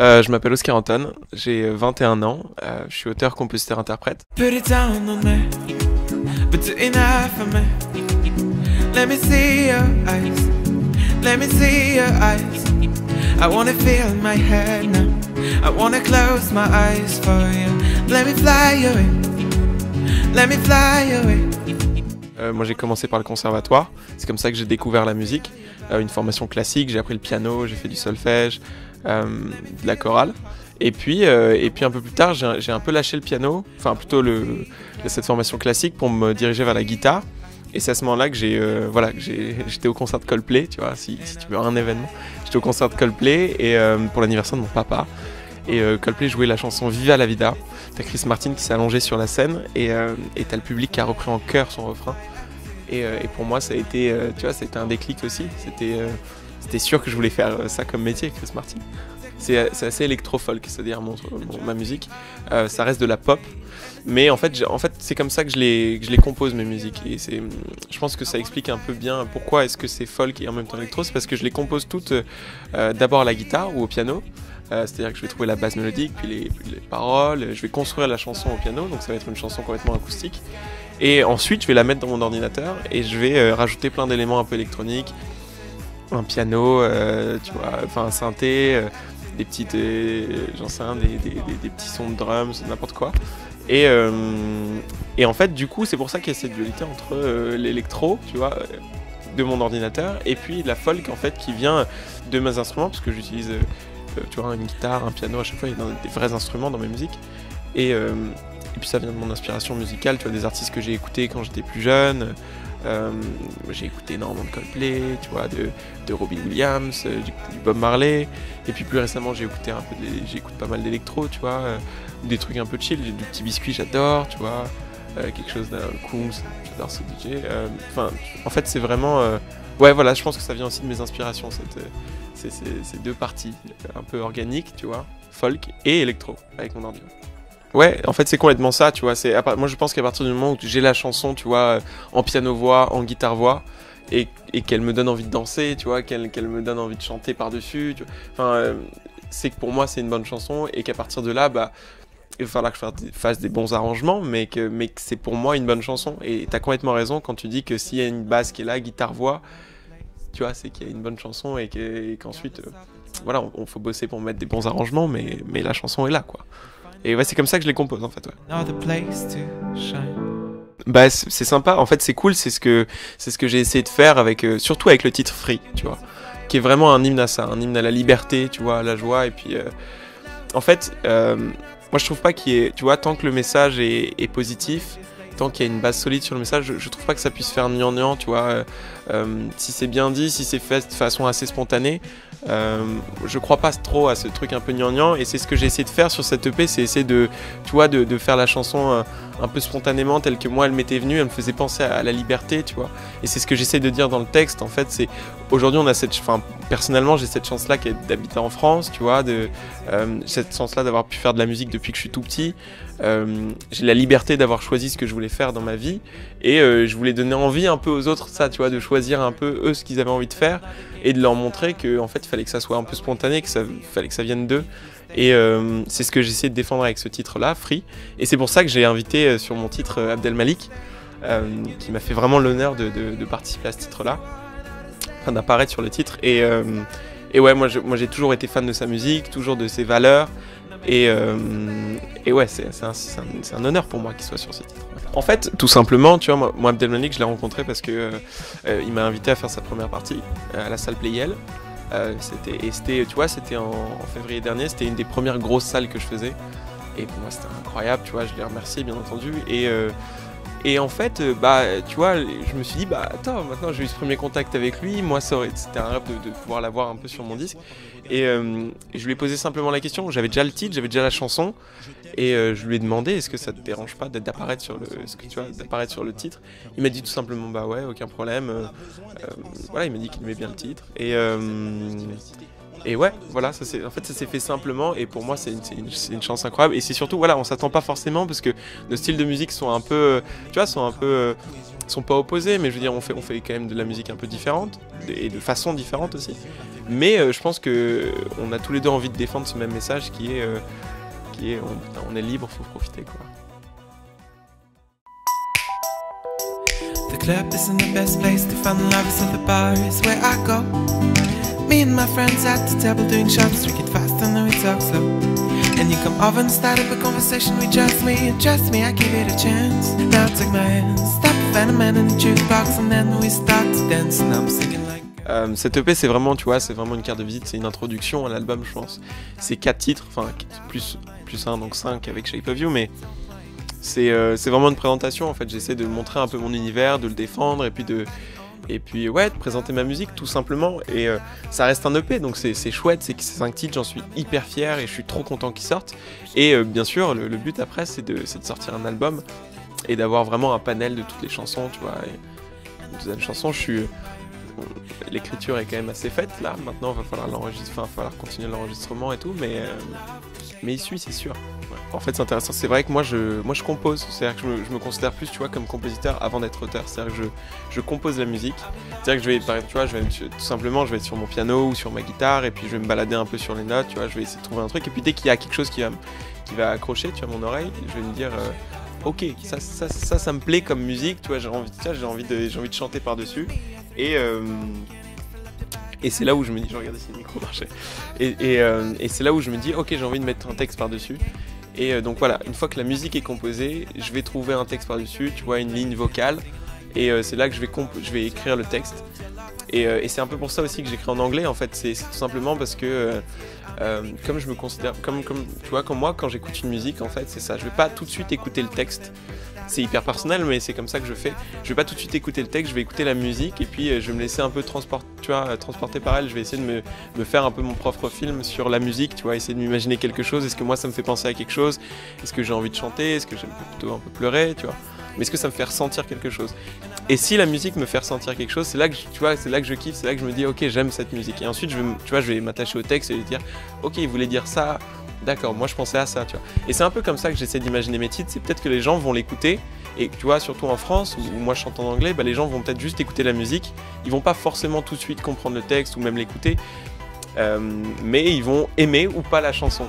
Je m'appelle Oscar Anton, j'ai 21 ans, je suis auteur, compositeur, interprète. Put it down on me, but do enough for me. Let me see your eyes, let me see your eyes. I wanna feel my head now, I wanna close my eyes for you. Let me fly away, let me fly away. Moi j'ai commencé par le conservatoire, c'est comme ça que j'ai découvert la musique, une formation classique, j'ai appris le piano, j'ai fait du solfège, de la chorale. Et puis un peu plus tard j'ai un peu lâché le piano, enfin plutôt cette formation classique pour me diriger vers la guitare. Et c'est à ce moment-là que j'étais au concert de Coldplay, tu vois, si tu veux un événement. J'étais au concert de Coldplay et pour l'anniversaire de mon papa. Et Coldplay jouait la chanson Viva la Vida. T'as Chris Martin qui s'est allongé sur la scène et t'as le public qui a repris en chœur son refrain. Et pour moi ça a été, tu vois, c'était un déclic aussi. C'était sûr que je voulais faire ça comme métier, Chris Martin. C'est assez électro-folk, c'est-à-dire ma musique. Ça reste de la pop. Mais en fait c'est comme ça que je les compose, mes musiques. Et je pense que ça explique un peu bien pourquoi est-ce que c'est folk et en même temps électro. C'est parce que je les compose toutes d'abord à la guitare ou au piano. C'est-à-dire que je vais trouver la base mélodique, puis les paroles. Je vais construire la chanson au piano, donc ça va être une chanson complètement acoustique. Et ensuite je vais la mettre dans mon ordinateur et je vais rajouter plein d'éléments un peu électroniques. Un piano, tu vois, enfin un synthé, des petites, j'en sais rien, des petits sons de drums, n'importe quoi. Et en fait, du coup, c'est pour ça qu'il y a cette dualité entre l'électro, tu vois, de mon ordinateur, et puis la folk, en fait, qui vient de mes instruments, parce que j'utilise, tu vois, une guitare, un piano, à chaque fois, il y a des vrais instruments dans mes musiques. Et puis ça vient de mon inspiration musicale, tu vois, des artistes que j'ai écoutés quand j'étais plus jeune. J'ai écouté énormément de Coldplay, tu vois, de Robbie Williams, du Bob Marley. Et puis plus récemment, j'écoute pas mal d'électro, tu vois, des trucs un peu chill, du Petit Biscuit, j'adore, tu vois, quelque chose d'un Kungs, j'adore ce DJ. En fait, c'est vraiment, ouais, voilà, je pense que ça vient aussi de mes inspirations, ces deux parties, un peu organiques, tu vois, folk et électro avec mon ordi. Ouais, en fait c'est complètement ça, tu vois. Moi je pense qu'à partir du moment où j'ai la chanson, tu vois, en piano-voix, en guitare-voix, et qu'elle me donne envie de danser, tu vois, qu'elle me donne envie de chanter par-dessus, c'est que pour moi c'est une bonne chanson, et qu'à partir de là, bah, il va falloir que je fasse des bons arrangements, mais que c'est pour moi une bonne chanson. Et t'as complètement raison quand tu dis que s'il y a une basse qui est là, guitare-voix, tu vois, c'est qu'il y a une bonne chanson, et qu'ensuite, voilà, on faut bosser pour mettre des bons arrangements, mais la chanson est là, quoi. Et ouais, c'est comme ça que je les compose en fait, ouais. Bah c'est sympa, en fait c'est cool, c'est ce que j'ai essayé de faire surtout avec le titre Free, tu vois, qui est vraiment un hymne à ça, un hymne à la liberté, tu vois, à la joie. Et puis en fait, moi je trouve pas qu'il y ait, tu vois, tant que le message est positif, tant qu'il y a une base solide sur le message, je trouve pas que ça puisse faire gnangnan, tu vois. Si c'est bien dit, si c'est fait de façon assez spontanée, je crois pas trop à ce truc un peu gnangnan, et c'est ce que j'ai essayé de faire sur cette EP, c'est essayer de faire la chanson un peu spontanément, telle que moi elle m'était venue, elle me faisait penser à la liberté, tu vois. Et c'est ce que j'essaie de dire dans le texte, en fait, c'est aujourd'hui on a personnellement j'ai cette chance là d'habiter en France, tu vois, cette chance là d'avoir pu faire de la musique depuis que je suis tout petit. J'ai la liberté d'avoir choisi ce que je voulais faire dans ma vie, et je voulais donner envie un peu aux autres, ça, tu vois, de choisir un peu eux ce qu'ils avaient envie de faire, et de leur montrer que en fait il fallait que ça soit un peu spontané, fallait que ça vienne d'eux. Et c'est ce que j'ai essayé de défendre avec ce titre-là, Free. Et c'est pour ça que j'ai invité sur mon titre Abdel Malik, qui m'a fait vraiment l'honneur de participer à ce titre-là, enfin d'apparaître sur le titre. Et ouais, moi j'ai toujours été fan de sa musique, toujours de ses valeurs. Et ouais, c'est un honneur pour moi qu'il soit sur ce titre. En fait, tout simplement, tu vois, moi Abdel Malik, je l'ai rencontré parce que il m'a invité à faire sa première partie à la salle Playel. C'était, tu vois, c'était en février dernier, c'était une des premières grosses salles que je faisais. Et pour moi, c'était incroyable, tu vois, je l'ai remercié, bien entendu. Et en fait, bah, tu vois, je me suis dit, bah, attends, maintenant j'ai eu ce premier contact avec lui, moi, c'était un rêve de pouvoir l'avoir un peu sur mon disque. Et je lui ai posé simplement la question, j'avais déjà le titre, j'avais déjà la chanson, et je lui ai demandé, est-ce que ça te dérange pas d'apparaître sur le titre? Il m'a dit tout simplement, bah ouais, aucun problème. Voilà, il m'a dit qu'il aimait bien le titre. Et ouais, voilà, ça s'est fait simplement, et pour moi c'est une chance incroyable. Et c'est surtout, voilà, on s'attend pas forcément, parce que nos styles de musique sont un peu, tu vois, sont pas opposés, mais je veux dire, on fait quand même de la musique un peu différente, et de façon différente aussi. Mais je pense que on a tous les deux envie de défendre ce même message qui est on est libre, faut profiter, quoi. The club isn't the best place to find lovers, so the bar is where I go. Me and my friends at the table doing shots, drinking fast and then we talk slow. And you come over and start up a conversation with just me, and trust me, I give it a chance. Now take my hand, stop a Phantom Man in the jukebox, and then we start to dance, and I'm singing like... Cette EP, c'est vraiment, tu vois, c'est vraiment une carte de visite, c'est une introduction à l'album, je pense. C'est 4 titres, enfin plus 1, donc 5 avec Shape of You, mais c'est vraiment une présentation. En fait, j'essaie de montrer un peu mon univers, de le défendre, et puis ouais, de présenter ma musique tout simplement. Et ça reste un EP, donc c'est chouette, c'est 5 titres, j'en suis hyper fier et je suis trop content qu'ils sortent. Et bien sûr, le but après, c'est de sortir un album et d'avoir vraiment un panel de toutes les chansons, tu vois. Et une douzaine de chansons, l'écriture est quand même assez faite là. Maintenant, il va falloir l'enregistrer, il va falloir continuer l'enregistrement et tout, mais il suit, c'est sûr. Ouais. En fait, c'est intéressant. C'est vrai que moi, je compose. C'est-à-dire que je me considère plus, tu vois, comme compositeur avant d'être auteur. C'est-à-dire que je compose la musique. C'est-à-dire que tout simplement, je vais être sur mon piano ou sur ma guitare, et puis je vais me balader un peu sur les notes, tu vois. Je vais essayer de trouver un truc, et puis dès qu'il y a quelque chose qui va accrocher, tu vois, mon oreille, je vais me dire, ok, ça me plaît comme musique, tu vois. J'ai envie de chanter par-dessus. Et c'est là où je me dis, je regardais si le micro marchait. Et c'est là où je me dis, ok, j'ai envie de mettre un texte par-dessus. Et donc voilà, une fois que la musique est composée, je vais trouver un texte par-dessus, tu vois, une ligne vocale. Et c'est là que je vais écrire le texte. Et c'est un peu pour ça aussi que j'écris en anglais, en fait. C'est tout simplement parce que, comme je me considère, comme tu vois, comme moi, quand j'écoute une musique, en fait, c'est ça. Je vais pas tout de suite écouter le texte. C'est hyper personnel, mais c'est comme ça que je fais. Je vais pas tout de suite écouter le texte, je vais écouter la musique, et puis je vais me laisser un peu transporter par elle. Je vais essayer de me faire un peu mon propre film sur la musique, tu vois, essayer de m'imaginer quelque chose. Est-ce que moi ça me fait penser à quelque chose? Est-ce que j'ai envie de chanter? Est-ce que j'aime plutôt un peu pleurer, tu vois? Mais est-ce que ça me fait ressentir quelque chose? Et si la musique me fait ressentir quelque chose, c'est là que je kiffe, c'est là que je me dis ok, j'aime cette musique. Et ensuite je vais m'attacher au texte et lui dire ok, il voulait dire ça. D'accord, moi je pensais à ça, tu vois. Et c'est un peu comme ça que j'essaie d'imaginer mes titres. C'est peut-être que les gens vont l'écouter, et tu vois, surtout en France où moi je chante en anglais, bah, les gens vont peut-être juste écouter la musique. Ils vont pas forcément tout de suite comprendre le texte ou même l'écouter, mais ils vont aimer ou pas la chanson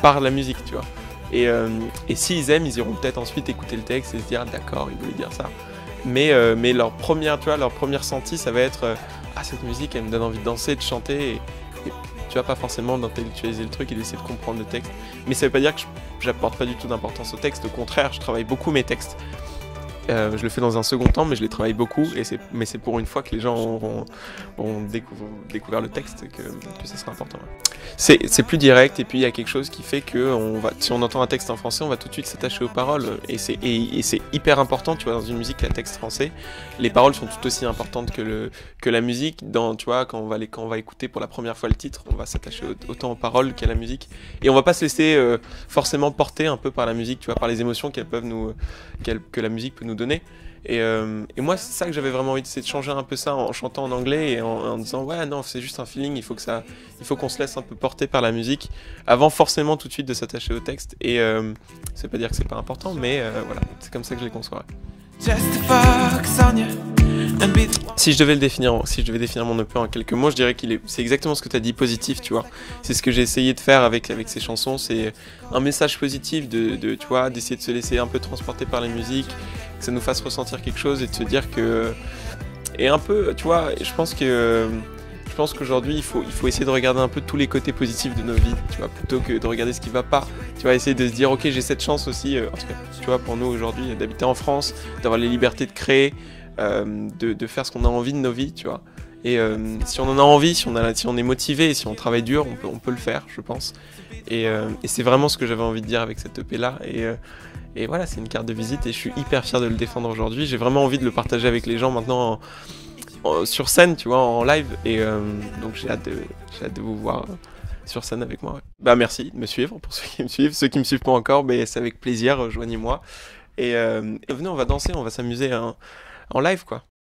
par la musique, tu vois. Et s'ils aiment, ils iront peut-être ensuite écouter le texte et se dire d'accord, il voulait dire ça. Mais leur premier ressenti, ça va être ah, cette musique, elle me donne envie de danser, de chanter. Et tu vas pas forcément d'intellectualiser le truc et d'essayer de comprendre le texte. Mais ça veut pas dire que j'apporte pas du tout d'importance au texte. Au contraire, je travaille beaucoup mes textes. Je le fais dans un second temps, mais je les travaille beaucoup. Mais c'est pour une fois que les gens auront découvert le texte que ça sera important. Ouais. C'est plus direct, et puis il y a quelque chose qui fait que si on entend un texte en français, on va tout de suite s'attacher aux paroles. Et c'est hyper important, tu vois, dans une musique, un texte français. Les paroles sont tout aussi importantes que la musique. Tu vois, quand on va écouter pour la première fois le titre, on va s'attacher autant aux paroles qu'à la musique. Et on va pas se laisser forcément porter un peu par la musique, tu vois, par les émotions que la musique peut nous donner. Et moi c'est ça que j'avais vraiment envie, c'est de changer un peu ça en chantant en anglais et en disant ouais non, c'est juste un feeling, il faut qu'on se laisse un peu porter par la musique avant forcément tout de suite de s'attacher au texte. Et c'est pas dire que c'est pas important, mais voilà, c'est comme ça que je les conçois. Si je devais définir mon EP en quelques mots, je dirais c'est exactement ce que tu as dit, positif, tu vois. C'est ce que j'ai essayé de faire avec ces chansons, c'est un message positif tu vois, d'essayer de se laisser un peu transporter par les musiques, que ça nous fasse ressentir quelque chose et de se dire que... Et un peu, tu vois, je pense qu'aujourd'hui, il faut essayer de regarder un peu tous les côtés positifs de nos vies, tu vois, plutôt que de regarder ce qui va pas. Tu vois, essayer de se dire, ok, j'ai cette chance aussi, en tout cas, tu vois, pour nous aujourd'hui, d'habiter en France, d'avoir les libertés de créer, de faire ce qu'on a envie de nos vies, tu vois. Et si on en a envie, si on est motivé, si on travaille dur, on peut le faire, je pense. Et c'est vraiment ce que j'avais envie de dire avec cette EP là. Et voilà, c'est une carte de visite et je suis hyper fier de le défendre aujourd'hui. J'ai vraiment envie de le partager avec les gens maintenant sur scène, tu vois, en live. Et donc j'ai hâte de vous voir sur scène avec moi. Ouais. Bah merci de me suivre pour ceux qui me suivent. Ceux qui me suivent pas encore, mais c'est avec plaisir, rejoignez-moi. Et venez, on va danser, on va s'amuser en live, quoi.